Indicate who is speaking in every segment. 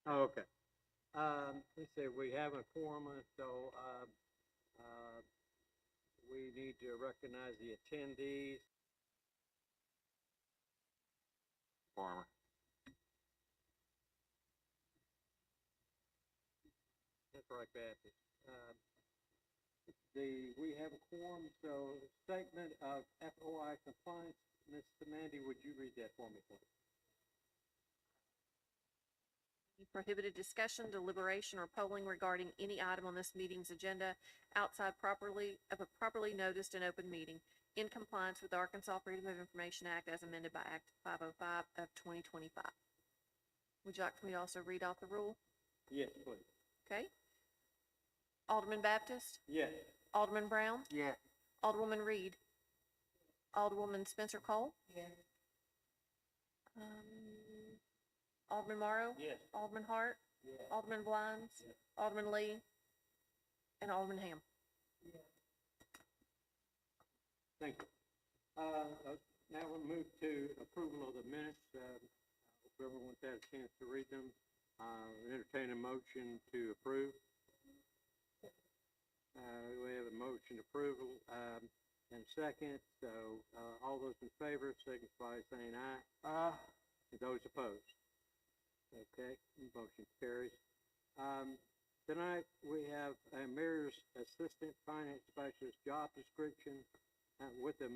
Speaker 1: Oh, okay. Let's see, we have a quorum, so, uh, we need to recognize the attendees.
Speaker 2: Farmer.
Speaker 1: That's right, Baptist. We have a quorum, so statement of FOI compliance. Ms. Mandy, would you read that for me, please?
Speaker 3: Prohibited discussion, deliberation, or polling regarding any item on this meeting's agenda outside of a properly noticed and open meeting in compliance with the Arkansas Freedom of Information Act as amended by Act 505 of 2025. Would you like for me to also read off the rule?
Speaker 1: Yes, please.
Speaker 3: Okay. Alderman Baptist?
Speaker 1: Yes.
Speaker 3: Alderman Brown?
Speaker 4: Yes.
Speaker 3: Alderwoman Reed? Alderwoman Spencer Cole?
Speaker 4: Yes.
Speaker 3: Alderman Morrow?
Speaker 1: Yes.
Speaker 3: Alderman Hart?
Speaker 1: Yes.
Speaker 3: Alderman Blinds?
Speaker 1: Yes.
Speaker 3: Alderman Lee? And Alderman Ham.
Speaker 1: Thank you. Now we'll move to approval of the minutes. Hope everyone's had a chance to read them. Entertain a motion to approve. We have a motion approval, and second, so, all those in favor signify by saying aye. And those opposed? Okay, motion carries. Tonight, we have a mayor's assistant finance specialist job description. With the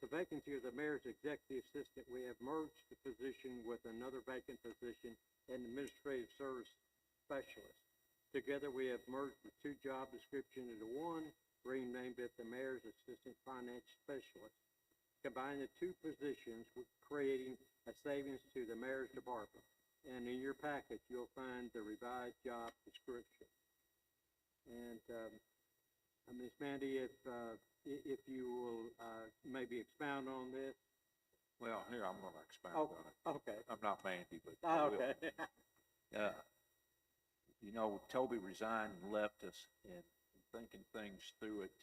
Speaker 1: vacancy of the mayor's executive assistant, we have merged the position with another vacant position, an administrative service specialist. Together, we have merged the two job descriptions into one, renamed it the mayor's assistant finance specialist. Combine the two positions, creating a savings to the mayor's department. And in your package, you'll find the revised job description. And Ms. Mandy, if you will maybe expound on this.
Speaker 2: Well, here, I'm going to expound
Speaker 1: Oh,
Speaker 2: on it.
Speaker 1: okay.
Speaker 2: I'm not Mandy, but I will.
Speaker 1: Okay.
Speaker 2: You know, Toby resigned and left us, and thinking things through it,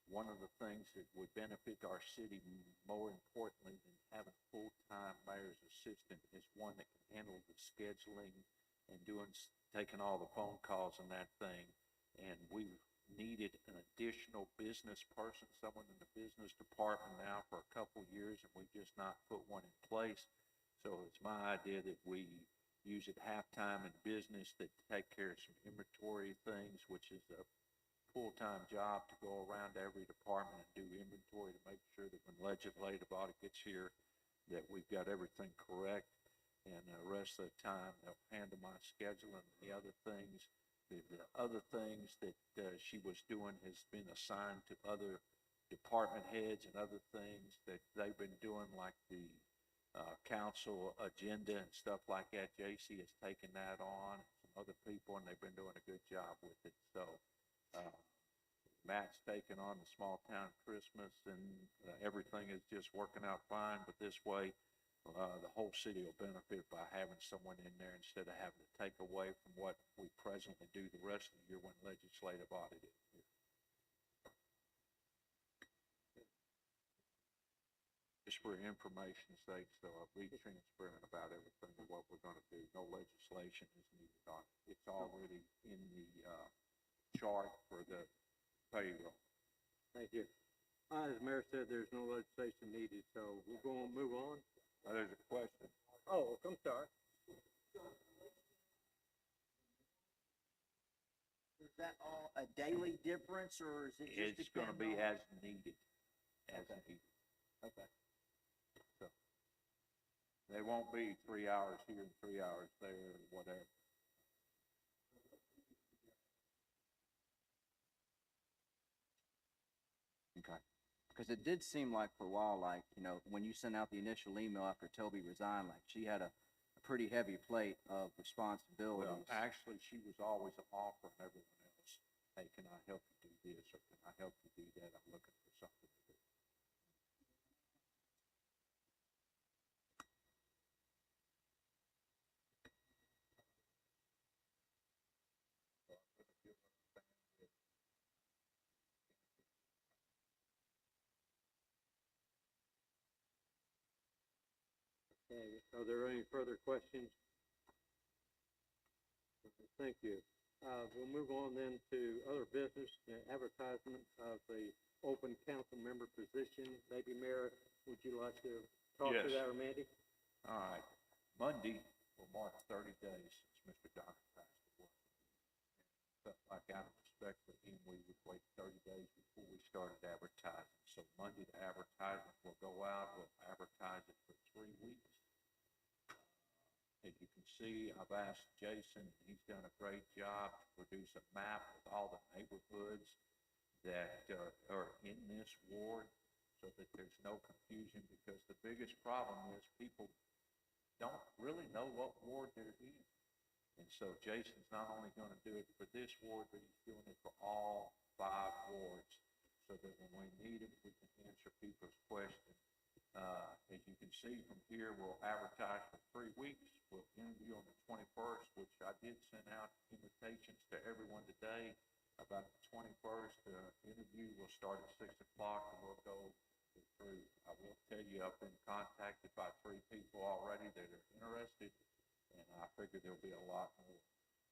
Speaker 2: one of the things that would benefit our city more importantly than having a full-time mayor's assistant is one that can handle the scheduling and taking all the phone calls and that thing. And we needed an additional business person, someone in the business department now for a couple of years, and we've just not put one in place. So it's my idea that we use it half-time in business that take care of some inventory things, which is a full-time job to go around to every department and do inventory to make sure that when legislative audit gets here, that we've got everything correct. And the rest of the time, they'll handle my schedule and the other things. The other things that she was doing has been assigned to other department heads and other things that they've been doing, like the council agenda and stuff like that. JC has taken that on, some other people, and they've been doing a good job with it. So Matt's taken on the small town Christmas, and everything is just working out fine. But this way, the whole city will benefit by having someone in there instead of having to take away from what we presently do the rest of the year when legislative audit is here. Just for information's sake, so I'll be transparent about everything and what we're going to do. No legislation is needed on it. It's already in the chart for the payroll.
Speaker 1: Thank you. As the mayor said, there's no legislation needed, so we're going to move on.
Speaker 2: There's a question.
Speaker 1: Oh, I'm sorry.
Speaker 4: Is that all a daily difference, or is it just
Speaker 2: It's going to be as needed, as needed.
Speaker 4: Okay.
Speaker 2: So they won't be 3 hours here and 3 hours there, or whatever.
Speaker 5: Okay. Because it did seem like for a while, like, you know, when you sent out the initial email after Toby resigned, like she had a pretty heavy plate of responsibilities.
Speaker 2: Well, actually, she was always offering everyone else, hey, can I help you do this, or can I help you do that? I'm looking for something to do.
Speaker 1: Okay, are there any further questions? Thank you. We'll move on then to other business, advertisement of the open council member position. Maybe Mayor, would you like to talk to
Speaker 2: Yes.
Speaker 1: that, or Mandy?
Speaker 2: All right, Monday will mark 30 days since Mr. Donner passed away. Felt like out of respect for him, we would wait 30 days before we started advertising. So Monday, the advertisement will go out. We'll advertise it for 3 weeks. As you can see, I've asked Jason, he's done a great job to produce a map with all the neighborhoods that are in this ward so that there's no confusion, because the biggest problem is people don't really know what ward they're in. And so Jason's not only going to do it for this ward, but he's doing it for all 5 wards, so that when we need him, we can answer people's questions. As you can see from here, we'll advertise for 3 weeks. We'll interview on the 21st, which I did send out invitations to everyone today. About the 21st, the interview will start at 6 o'clock, and we'll go through. I will tell you, I've been contacted by 3 people already that are interested, and I figure there'll be a lot more.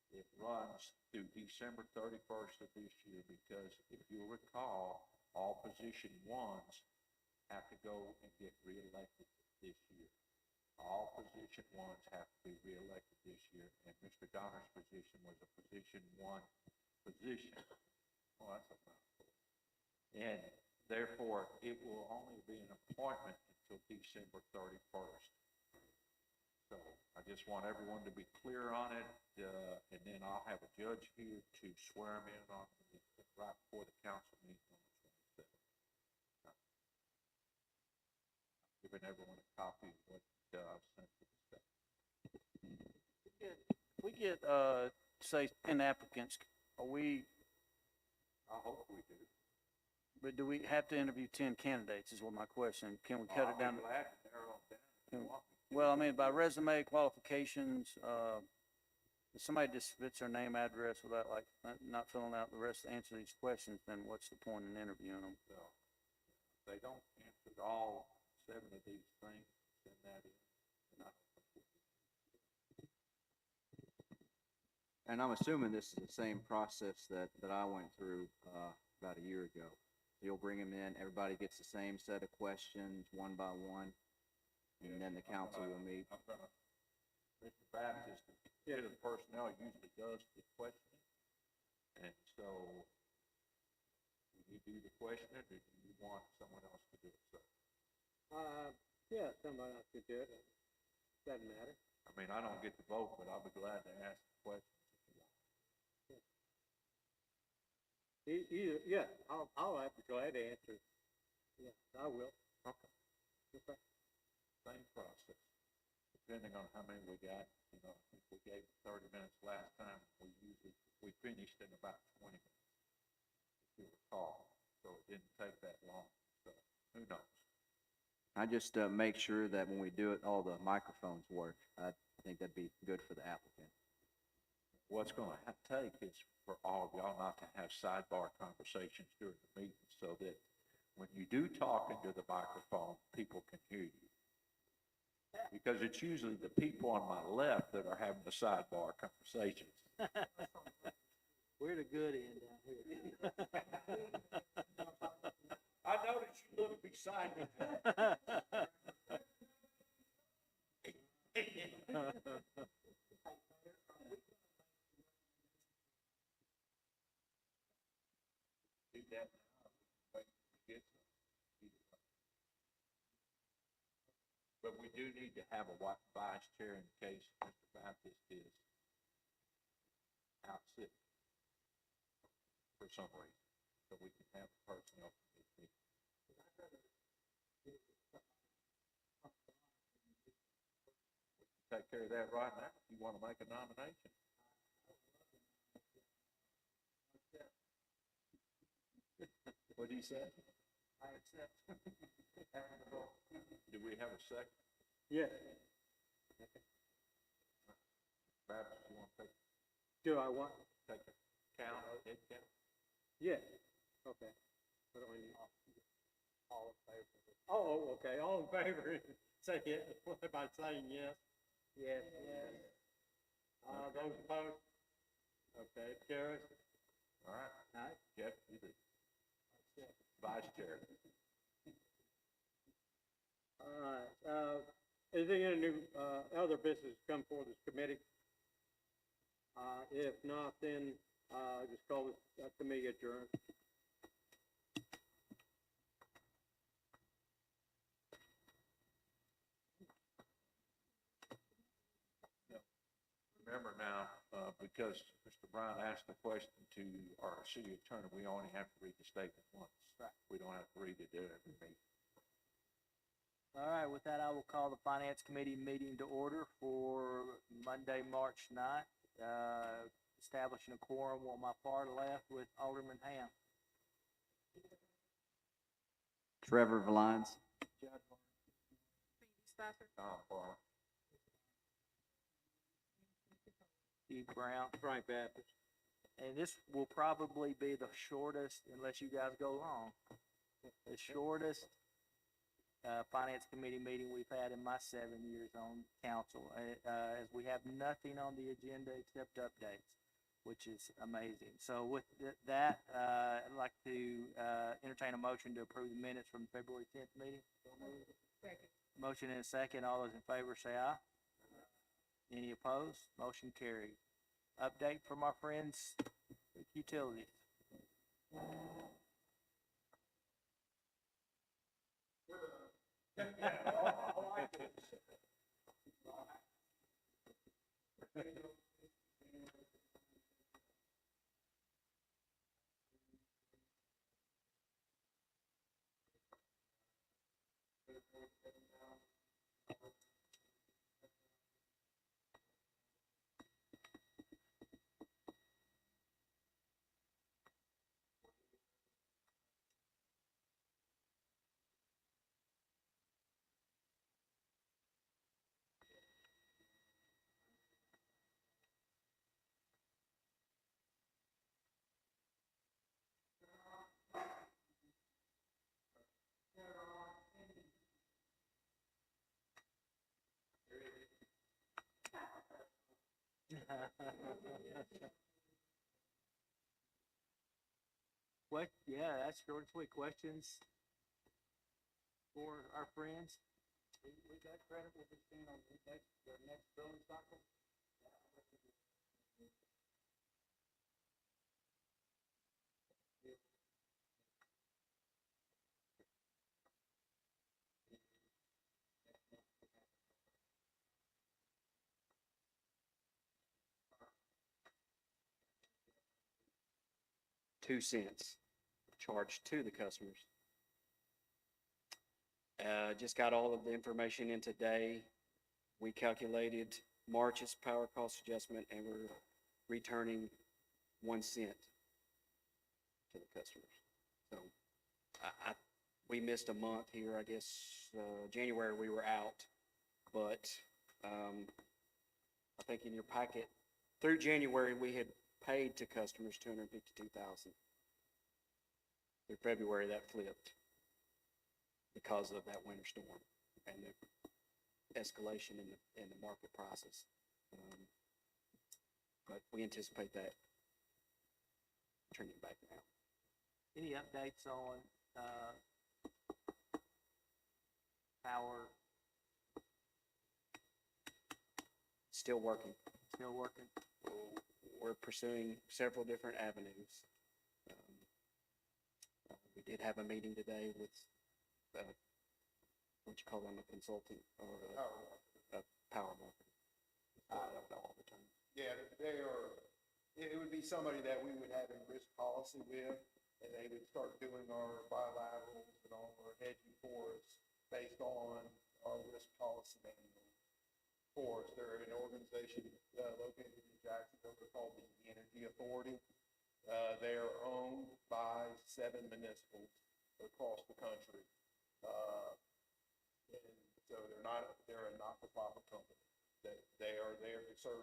Speaker 2: It runs through December 31st of this year, because if you'll recall, all position 1s have to go and get reelected this year. All position 1s have to be reelected this year, and Mr. Donner's position was a position 1 position. Oh, that's a mouthful. And therefore, it will only be an appointment until December 31st. So I just want everyone to be clear on it, and then I'll have a judge here to swear him in on it right before the council meeting on the 27th. Giving everyone a copy of what I've sent to the staff.
Speaker 6: We get, say, 10 applicants, are we,
Speaker 2: I hope we do.
Speaker 6: but do we have to interview 10 candidates is what my question, can we cut it down?
Speaker 2: I'll be glad to narrow it down if you
Speaker 6: Can-
Speaker 2: want me to.
Speaker 6: Well, I mean, by resume qualifications, if somebody just spits their name, address without like, not filling out the rest to answer these questions, then what's the point in interviewing them?
Speaker 2: So, if they don't answer all 7 of these things, send that in. And I don't think we-
Speaker 5: And I'm assuming this is the same process that I went through, about a year ago. You'll bring them in, everybody gets the same set of questions, one by one, and then the council will meet.
Speaker 2: I'm gonna, Mr. Baptist, the head of the personnel usually does the questioning. And so, will you do the questioning, or do you want someone else to do it, sir?
Speaker 1: Yeah, somebody else could do it. Doesn't matter.
Speaker 2: I mean, I don't get to vote, but I'll be glad to ask the questions if you want.
Speaker 1: Either, yeah, I'll have to be glad to answer. Yeah, I will.
Speaker 2: Okay.
Speaker 1: Okay.
Speaker 2: Same process, depending on how many we got. You know, if we gave 30 minutes last time, we finished in about 20 minutes, if you recall. So it didn't take that long, so who knows?
Speaker 5: I just, make sure that when we do it, all the microphones work. I think that'd be good for the applicant.
Speaker 2: What's gonna take is for all of y'all not to have sidebar conversations during the meeting, so that when you do talk into the microphone, people can hear you. Because it's usually the people on my left that are having the sidebar conversations.
Speaker 1: We're the good end down here.
Speaker 2: I noticed you look beside me. Do that now. Wait till we get some. But we do need to have a vice chair in case Mr. Baptist is out sick for some reason, so we can have a personnel committee. Take care of that right now. You want to make a nomination? What did he say? I accept. Do we have a second?
Speaker 1: Yes.
Speaker 2: Baptist, you want to
Speaker 1: Do I want?
Speaker 2: take a count, head count?
Speaker 1: Yes. Okay. What do I need? All in favor. Oh, okay, all in favor. Say yes, by saying yes. Yes. Those opposed? Okay, carries.
Speaker 2: All right,
Speaker 1: All right.
Speaker 2: Jeff, you the vice chair.
Speaker 1: All right, anything in the new, other business come for this committee? If not, then, just call this, committee adjourned.
Speaker 2: Remember now, because Mr. Brown asked the question to our city attorney, we only have to read the statement once.
Speaker 6: Right.
Speaker 2: We don't have to read it at every meeting.
Speaker 6: All right, with that, I will call the Finance Committee meeting to order for Monday, March 9th. Establishing a quorum on my far left with Alderman Ham.
Speaker 5: Trevor Valines.
Speaker 3: Randy Spicer,
Speaker 2: Tom Farmer.
Speaker 6: Steve Brown.
Speaker 1: Frank Baptist.
Speaker 6: And this will probably be the shortest, unless you guys go long, the shortest Finance Committee meeting we've had in my 7 years on council, as we have nothing on the agenda except updates, which is amazing. So with that, I'd like to entertain a motion to approve the minutes from the February 10th meeting.
Speaker 3: second.
Speaker 6: Motion and a second. All those in favor say aye. Any opposed? Motion carried. Update from our friends with utilities. What? Yeah, that's short and sweet. Questions for our friends? We got credit with this thing on the next building cycle?
Speaker 7: 2 cents charged to the customers. Just got all of the information in today. We calculated March's power cost adjustment and we're returning 1 cent to the customers. So we missed a month here, I guess, January we were out, but, I think in your packet, through January, we had paid to customers $252,000. Through February, that flipped because of that winter storm and the escalation in the market prices. But we anticipate that turning back now.
Speaker 6: Any updates on, power
Speaker 7: Still working.
Speaker 6: still working?
Speaker 7: We're pursuing several different avenues. We did have a meeting today with, what you call them, a consultant or a power market. I don't know all the time.
Speaker 8: Yeah, they are, it would be somebody that we would have a risk policy with, and they would start doing our bilaterals and all our hedging for us based on our risk policy manual for us. They're an organization located in Jacksonville. They're called the Energy Authority. They are owned by 7 municipals across the country. And so they're a not-for-profit company. They are there to serve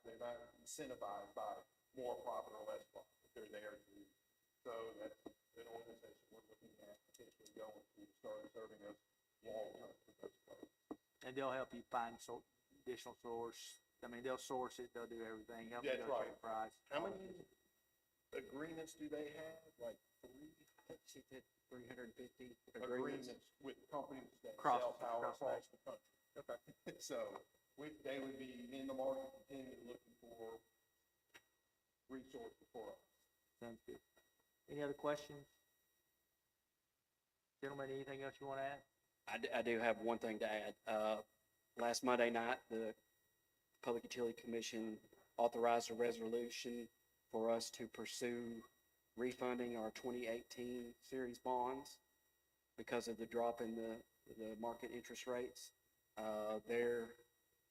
Speaker 8: they're not incentivized by more profit or less profit. They're there to, so that's an organization we're looking at potentially going to start serving us long-term for those folks.
Speaker 6: And they'll help you find additional source I mean, they'll source it, they'll do everything, help
Speaker 8: That's
Speaker 6: negotiate
Speaker 8: right.
Speaker 6: price.
Speaker 8: How many agreements do they have? Like three
Speaker 7: She did 350
Speaker 8: agreements
Speaker 7: agreements.
Speaker 8: with companies that
Speaker 6: Across-
Speaker 8: sell power
Speaker 6: across the
Speaker 8: across the country? Okay. So they would be in the market continually looking for resources for us.
Speaker 6: Sounds good. Any other questions? Gentlemen, anything else you want to add?
Speaker 7: I do have one thing to add. Last Monday night, the Public Utility Commission authorized a resolution for us to pursue refunding our 2018 series bonds because of the drop in the market interest rates.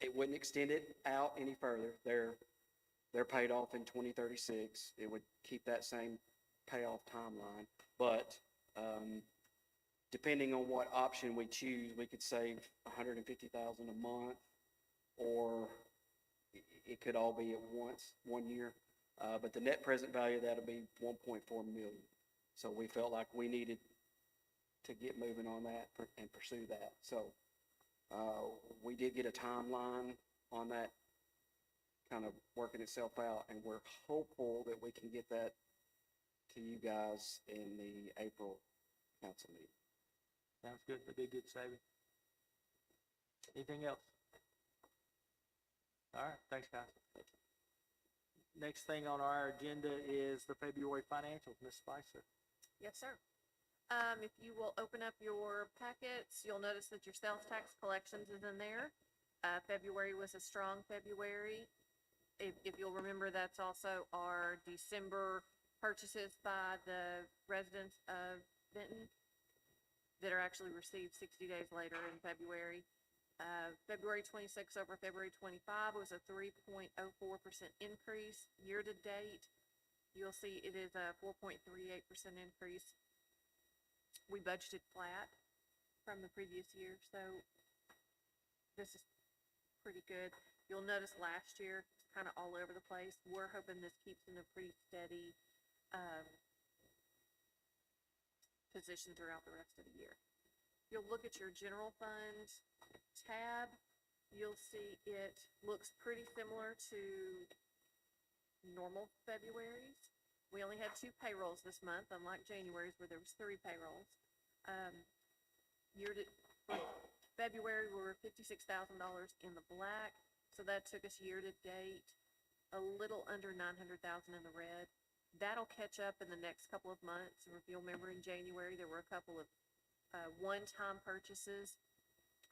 Speaker 7: It wouldn't extend it out any further. They're paid off in 2036. It would keep that same payoff timeline. But depending on what option we choose, we could save $150,000 a month, or it could all be at once, 1 year. But the net present value of that'll be $1.4 million. So we felt like we needed to get moving on that and pursue that. So we did get a timeline on that kind of working itself out, and we're hopeful that we can get that to you guys in the April council meeting.
Speaker 6: Sounds good, that'd be a good saving. Anything else? All right, thanks, guys. Next thing on our agenda is the February financials, Ms. Spicer.
Speaker 3: Yes, sir. If you will open up your packets, you'll notice that your sales tax collections is in there. February was a strong February. If you'll remember, that's also our December purchases by the residents of Benton that are actually received 60 days later in February. February 26 over February 25 was a 3.04% increase. Year to date, you'll see it is a 4.38% increase. We budgeted flat from the previous year, so this is pretty good. You'll notice last year, it's kind of all over the place. We're hoping this keeps in a pretty steady position throughout the rest of the year. You'll look at your general fund tab, you'll see it looks pretty similar to normal February's. We only had 2 payrolls this month, unlike January's where there was 3 payrolls. For February, we were $56,000 in the black, so that took us year to date a little under $900,000 in the red. That'll catch up in the next couple of months. And if you'll remember, in January there were a couple of one-time purchases.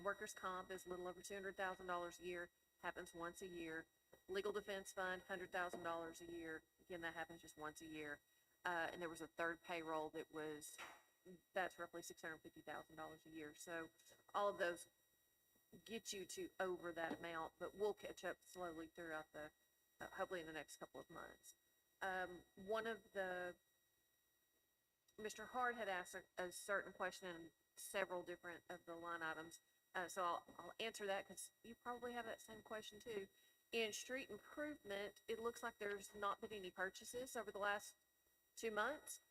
Speaker 3: Workers' comp is a little over $200,000 a year, happens once a year. Legal defense fund, $100,000 a year. Again, that happens just once a year. And there was a third payroll that's roughly $650,000 a year. So all of those get you to over that amount, but we'll catch up slowly throughout hopefully in the next couple of months. Mr. Hard had asked a certain question in several different of the line items. So I'll answer that because you probably have that same question too. In street improvement, it looks like there's not been any purchases over the last 2 months.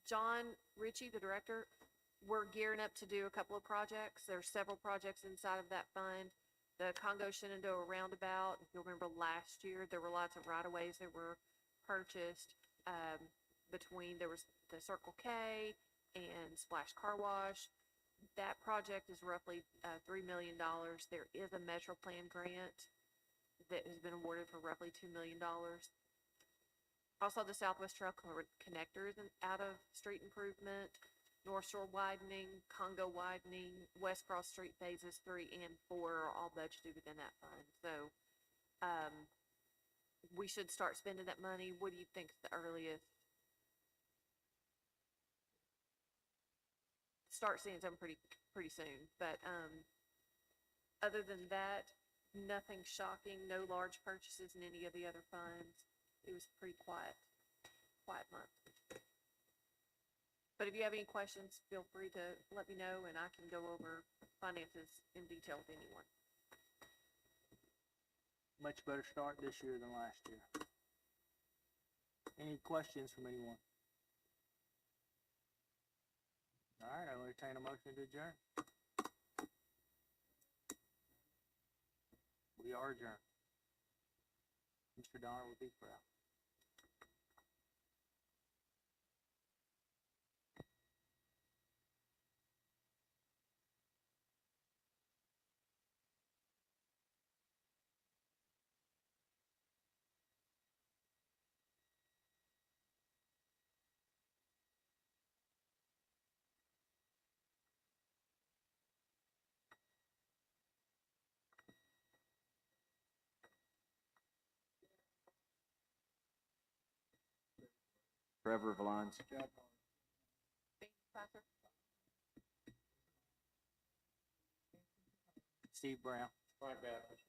Speaker 3: John Ritchie, the director, we're gearing up to do a couple of projects. There's several projects inside of that fund. The Congo Shenandoah roundabout, if you'll remember last year, there were lots of right-of-ways that were purchased there was the Circle K and Splash Car Wash. That project is roughly $3 million. There is a Metro Plan grant that has been awarded for roughly $2 million. Also, the Southwest Trail connectors out of street improvement, North Shore widening, Congo widening, West Cross Street phases 3 and 4 are all budgeted within that fund. So we should start spending that money. What do you think is the earliest? Start seeing some pretty soon. But other than that, nothing shocking. No large purchases in any of the other funds. It was a pretty quiet month. But if you have any questions, feel free to let me know, and I can go over finances in detail with anyone.
Speaker 6: Much better start this year than last year. Any questions from anyone? All right, I'll entertain a motion to adjourn. We are adjourned. Mr. Donner would be proud.
Speaker 5: Trevor Valines.
Speaker 6: Steve Brown.
Speaker 8: Frank Baptist.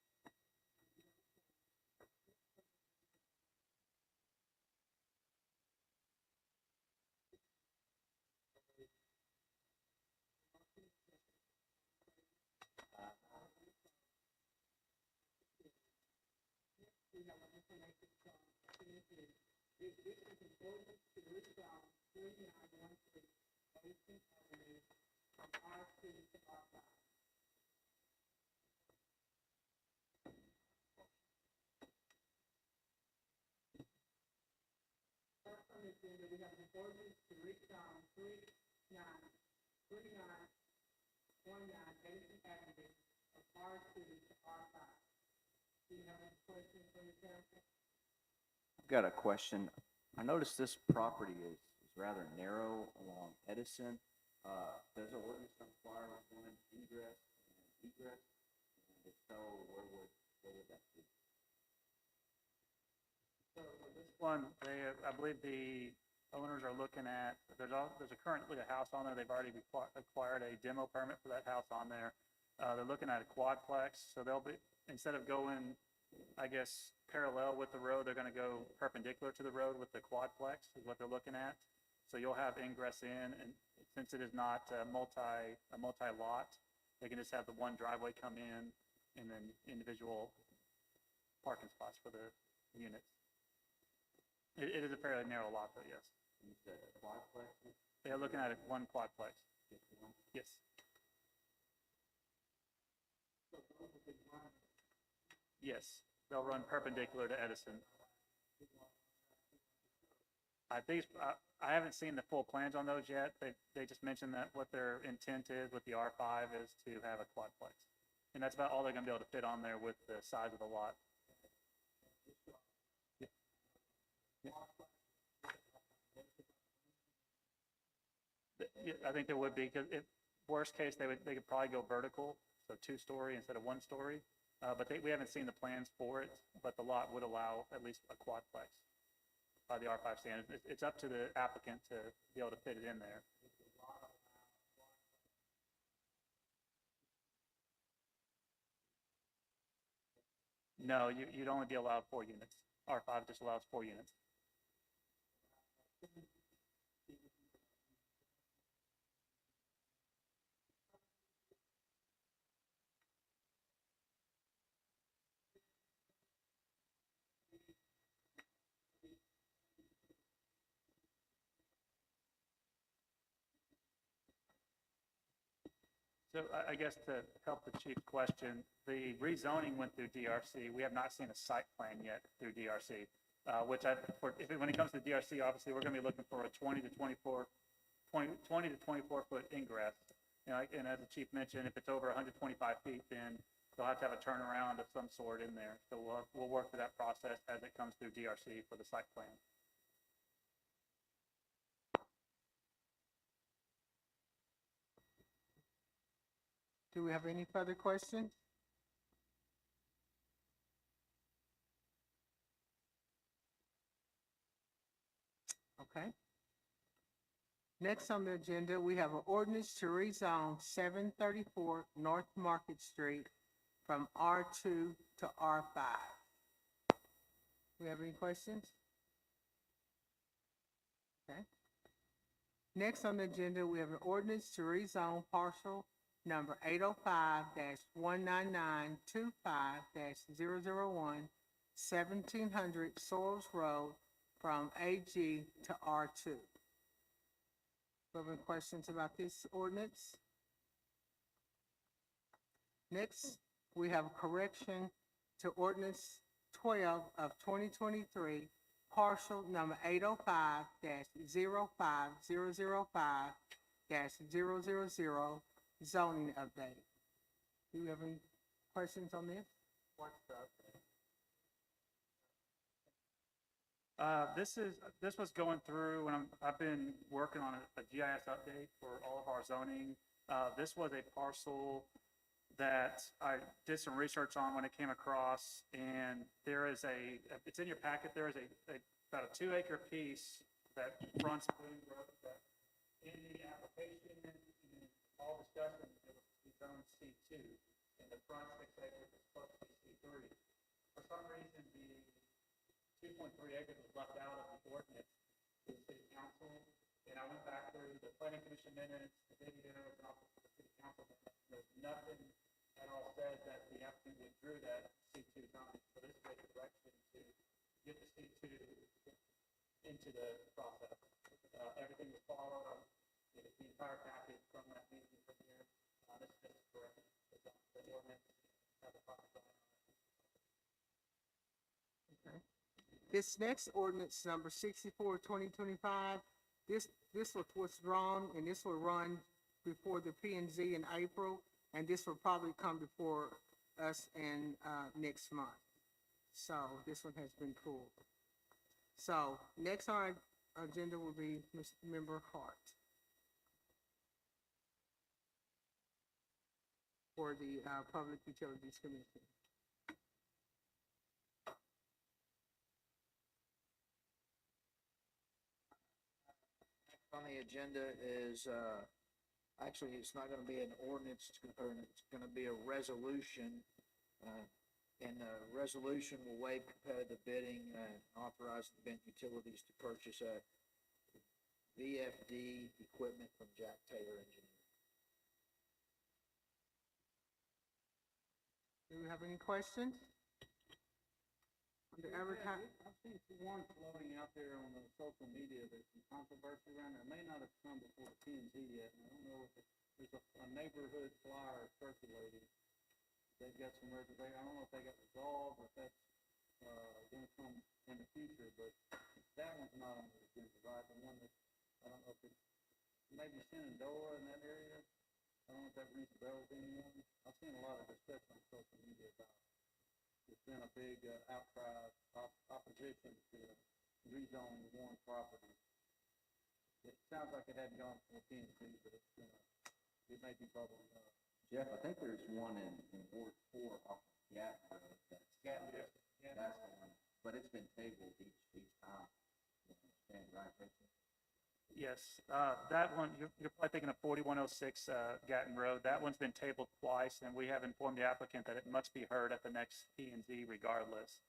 Speaker 5: I've got a question. I noticed this property is rather narrow along Edison. Does the ordinance require one ingress and egress? And if so, where would that be?
Speaker 9: One, I believe the owners are looking at, there's currently a house on there, they've already acquired a demo permit for that house on there. They're looking at a quadplex, so they'll be, instead of going, I guess, parallel with the road, they're gonna go perpendicular to the road with the quadplex is what they're looking at. So you'll have ingress in, and since it is not a multi-lot, they can just have the one driveway come in and then individual parking spots for the units. It is a fairly narrow lot though, yes.
Speaker 5: You said a quadplex?
Speaker 9: They're looking at one quadplex,
Speaker 5: Just one?
Speaker 9: yes. Yes, they'll run perpendicular to Edison. I think, I haven't seen the full plans on those yet. They just mentioned that what their intent is with the R5 is to have a quadplex. And that's about all they're gonna be able to fit on there with the size of the lot. Yeah, I think there would be, because if, worst case, they could probably go vertical, so 2-story instead of 1-story. But we haven't seen the plans for it, but the lot would allow at least a quadplex by the R5 standards. It's up to the applicant to be able to fit it in there. No, you'd only be allowed 4 units. R5 just allows 4 units. So I guess to help the chief's question, the rezoning went through DRC. We have not seen a site plan yet through DRC, which when it comes to DRC, obviously, we're going to be looking for a 20 to 24 foot ingress. You know, and as the chief mentioned, if it's over 125 feet, then they'll have to have a turnaround of some sort in there. So we'll work through that process as it comes through DRC for the site plan.
Speaker 10: Do we have any further questions? Okay. Next on the agenda, we have an ordinance to rezone 734 North Market Street from R2 to R5. We have any questions? Okay. Next on the agenda, we have an ordinance to rezone parcel number 805-19925-001, 1700 Soils Road from AG to R2. We have any questions about this ordinance? Next, we have a correction to ordinance 12 of 2023, partial number 805-05005-000 zoning update. Do you have any questions on this?
Speaker 9: This was going through when I've been working on a GIS update for all of our zoning. This was a parcel that I did some research on when it came across, and there is it's in your packet, there is about a 2-acre piece that fronts Boone Road that in the application and all discussion, it was zoned C2, and the front 6 acres is supposed to be C3. For some reason, the 2.3 acres was left out of the ordinance to the city council, and I went back through the planning commission minutes, the videos, and also the city council minutes. There's nothing at all said that the applicant withdrew that C2 zoning, so this is a direction to get the C2 into the process. Everything was followed, the entire package from that meeting from here. This is correct. The ordinance has a proper zoning.
Speaker 10: This next ordinance, number 64, 2025, this was withdrawn, and this will run before the P and Z in April, and this will probably come before us in, next month. So this one has been pulled. So next on our agenda will be Mr. Member Hart for the, Public Utilities Commission.
Speaker 11: On the agenda is, actually, it's not gonna be an ordinance, it's gonna be a resolution. And the resolution will waive competitive bidding and authorize the Benton Utilities to purchase a VFD equipment from Jack Taylor Engineering.
Speaker 10: Do we have any questions? Under advertise,
Speaker 1: I've seen one floating out there on the social media, there's some controversy around there, it may not have come before P and Z yet, and I don't know if there's a neighborhood flyer circulating. They've got some reservations, I don't know if they got resolved, or if that's, gonna come in the future, but that one's not on the agenda, right, the one that, I don't know if it's, maybe Shenandoah in that area, I don't know if that rings bells to anyone, I've seen a lot of discussion on social media about it. There's been a big outcry, opposition to rezoning one property. It sounds like it hadn't gone for P and Z, but it's gonna, it may be bubbling up.
Speaker 5: Jeff, I think there's one in Ward 4 off of Gap Road. That's the one, but it's been tabled each time. Right, Rachel?
Speaker 9: Yes, that one, you're probably thinking of 4106 Gatton Road. That one's been tabled twice, and we have informed the applicant that it must be heard at the next P and Z regardless.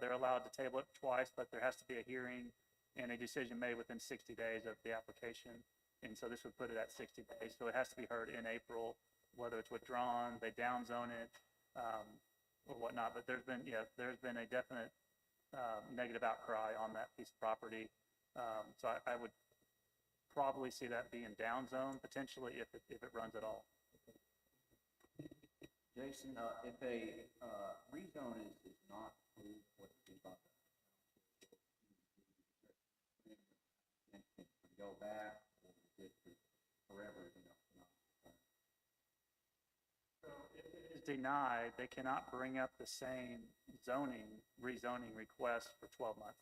Speaker 9: They're allowed to table it twice, but there has to be a hearing and a decision made within 60 days of the application. And so this would put it at 60 days. So it has to be heard in April, whether it's withdrawn, they downzone it, or whatnot. But there's been a definite negative outcry on that piece of property. So I would probably see that being downzone potentially if it runs at all.
Speaker 5: Jason, if a rezone is not approved, what do you about that? Go back, or is it forever, not?
Speaker 9: So if it is denied, they cannot bring up the same rezoning request for 12 months.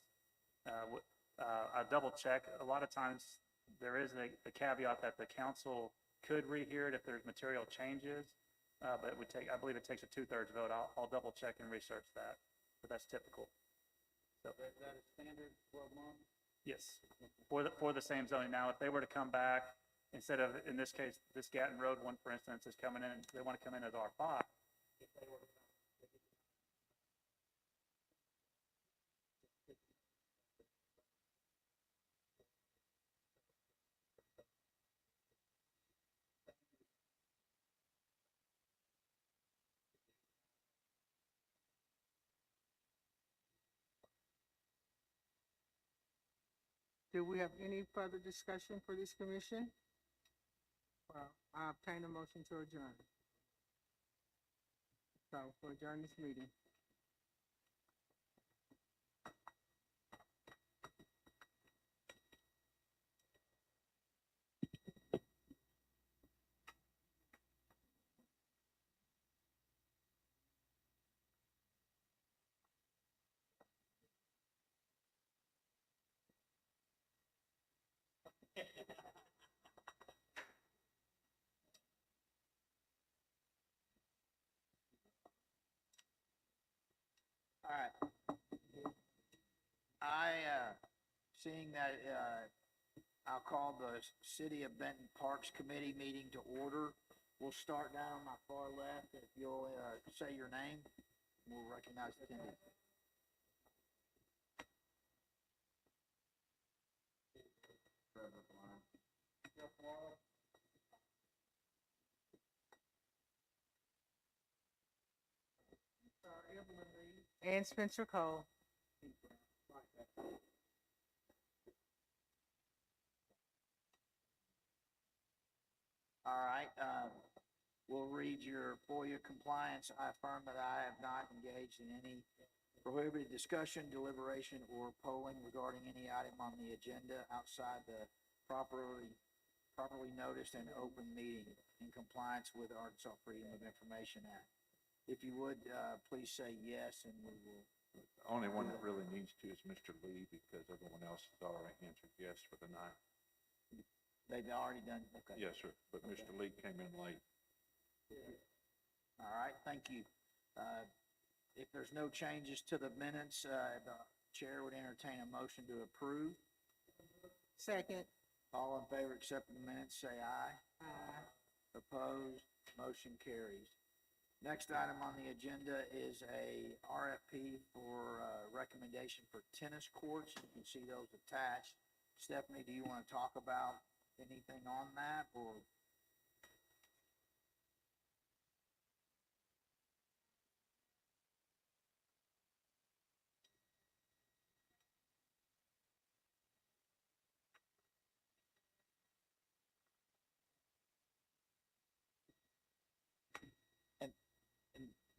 Speaker 9: I double check, a lot of times there is a caveat that the council could rehear it if there's material changes, but it would take, I believe it takes a 2/3 vote. I'll double check and research that, but that's typical. So
Speaker 1: Is that a standard 12 months?
Speaker 9: yes, for the same zoning. Now, if they were to come back, instead of, in this case, this Gatton Road one, for instance, is coming in, they want to come in as R5. If they were to
Speaker 10: do we have any further discussion for this commission? Well, I obtain a motion to adjourn. So, we'll adjourn this meeting.
Speaker 11: seeing that, I'll call the City of Benton Parks Committee meeting to order. We'll start down on my far left. If you'll, say your name, we'll recognize the attendees.
Speaker 10: And Spencer Cole.
Speaker 11: All right, we'll read your FOIA compliance. I affirm that I have not engaged in any prohibited discussion, deliberation, or polling regarding any item on the agenda outside the properly noticed and open meeting in compliance with the Arkansas Freedom of Information Act. If you would, please say yes, and we will.
Speaker 2: The only one that really needs to is Mr. Lee, because everyone else has already answered yes for the night.
Speaker 11: They've already done, okay.
Speaker 2: Yes, sir, but Mr. Lee came in late.
Speaker 11: All right, thank you. If there's no changes to the minutes, the chair would entertain a motion to approve.
Speaker 10: Second.
Speaker 11: All in favor of accepting the minutes, say aye.
Speaker 10: Aye.
Speaker 11: Opposed, motion carries. Next item on the agenda is a RFP for recommendation for tennis courts. You can see those attached. Stephanie, do you want to talk about anything on that, or? And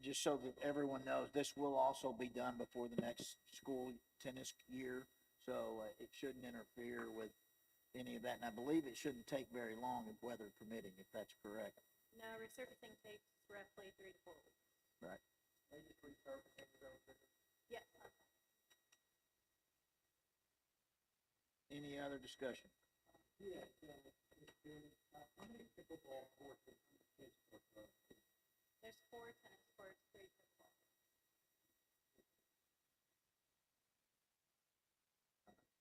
Speaker 11: just so that everyone knows, this will also be done before the next school tennis year, so it shouldn't interfere with any of that. And I believe it shouldn't take very long, if weather permitting, if that's correct.
Speaker 3: No, resurfacing takes roughly 3 to 4 weeks.
Speaker 11: Right.
Speaker 3: Yes.
Speaker 11: Any other discussion?
Speaker 3: There's 4 tennis courts, 3 pickleball.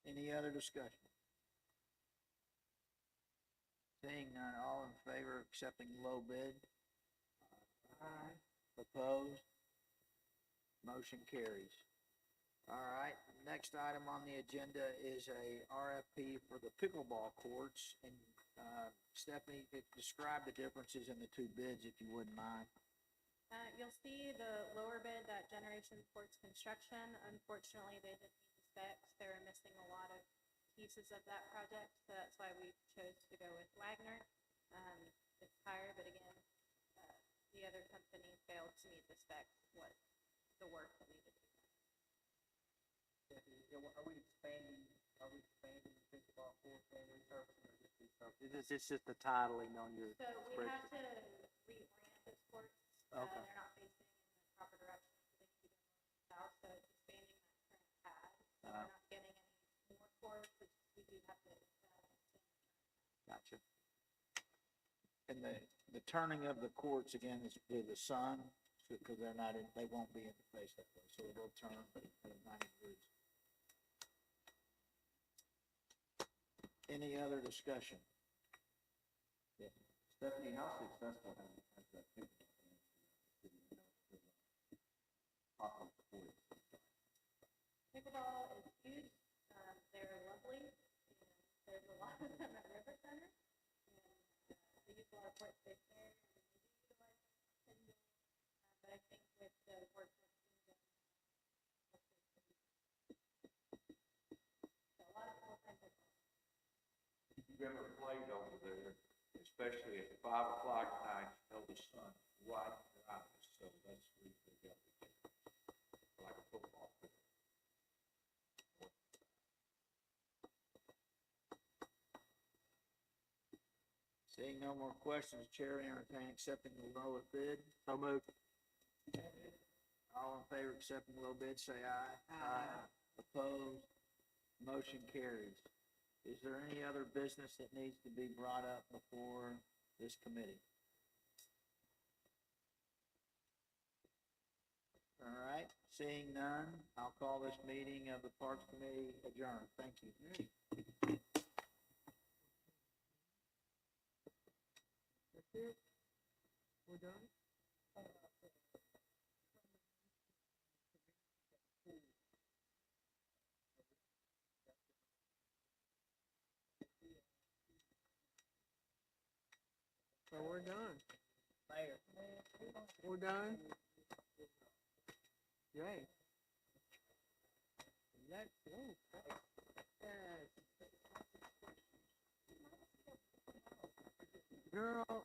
Speaker 11: Any other discussion? Seeing none, all in favor of accepting low bid? Aye. Opposed? Motion carries. All right, next item on the agenda is a RFP for the pickleball courts. And Stephanie, describe the differences in the two bids, if you wouldn't mind.
Speaker 3: You'll see the lower bid, that Generation Sports Construction. Unfortunately, they didn't meet the specs. They were missing a lot of pieces of that project, so that's why we chose to go with Wagner. It's higher, but again, the other company failed to meet the specs, what the work that needed to be done.
Speaker 6: Are we expanding the pickleball court and resurfacing, or just resurfacing? It's just the titling on your
Speaker 3: So we have
Speaker 6: spreadsheet.
Speaker 3: to reorient those courts.
Speaker 6: Okay.
Speaker 3: They're not facing in the proper direction, so they keep them south, so it's expanding that current pad. So we're not getting any more courts, it's just we do have to,
Speaker 11: Gotcha. And the turning of the courts, again, is to the sun, because they're not in, they won't be in the face that way, so they'll turn at 90 degrees. Any other discussion?
Speaker 5: Stephanie, how successful has that pickleball been?
Speaker 3: pickleball is huge. They're lovely. And there's a lot of them at River Center. And they use a lot of court space there. And they do utilize it. But I think with the work that's being done, so a lot of full-time pickleball.
Speaker 2: If you've ever played over there, especially at 5 o'clock at night, you know the sun right in your eyes, so that's the reason they got to be like a football field.
Speaker 11: Seeing no more questions, Chair entertain accepting the lowest bid.
Speaker 1: So moved.
Speaker 11: All in favor of accepting the low bid, say aye. Aye. Opposed? Motion carries. Is there any other business that needs to be brought up before this committee? All right, Seeing none, I'll call this meeting of the Parks Committee adjourned. Thank you.
Speaker 10: That's it? We're done? So we're done.
Speaker 11: Mayor.
Speaker 10: We're done? Yay. Let's go. Yes. Girl,